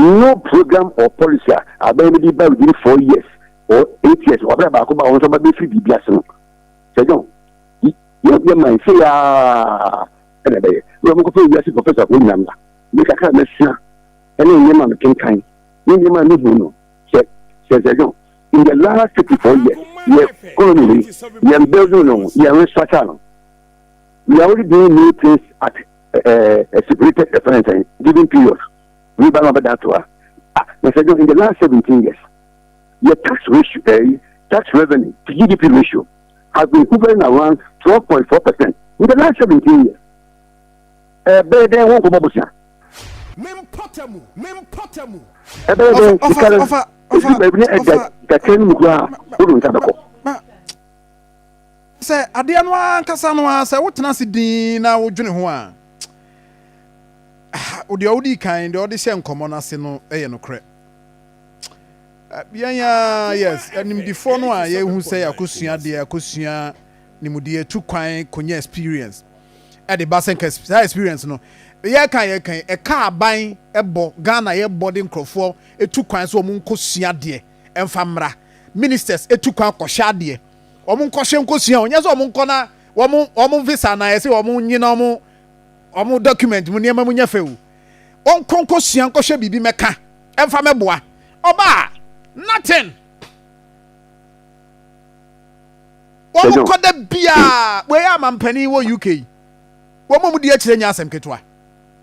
no program or policy abẹ́rẹ́ bá within 4 years or 8 years ọ̀bẹ̀rẹ̀ baako bá wọn sọ ma bẹ́ fi bìbí ase no ṣẹ́jọ́ yẹ máa ń ṣe yà ẹ̀nà bẹ́yẹ wọ́n mú kó fẹ́ wíwá sí professor kò nyàm la ní kakra mẹ́sàn ẹni ìyẹn máa mi kankan ní ìyẹn máa mi hù nù ṣẹ́jọ́ in the last 54 years yẹ colony yẹ building no yẹ restructure no we are already doing new things at a separated reference and given period. We ban about that to us. In the last 17 years, your tax ratio, tax revenue to GDP ratio has been hovering around 12.4% in the last 17 years. Better than one promotion. Say, Adianwa Casanwa, say, what Nancy Dina would you know? Would the oldie kind or the same common as no, no crap. Yes, and in the phone, I who say I could see Akusia Nimudia too quiet, Konya experience. At the Bassan experience, no. Yaka, a car buying a Ghana, a boarding crowford, a two quiet so Munkosia dear, and Famra. Ministers, a two quiet Koshadia. Omun koshen kosia onyaso omun kona omun visa na ese omun nyina omun document mu niam mu nyafewu on konkosia nkoshe bibi meka emfa meboa oba nothing omun koda bia we amampani wo UK wo mu di akire nya asem ketwa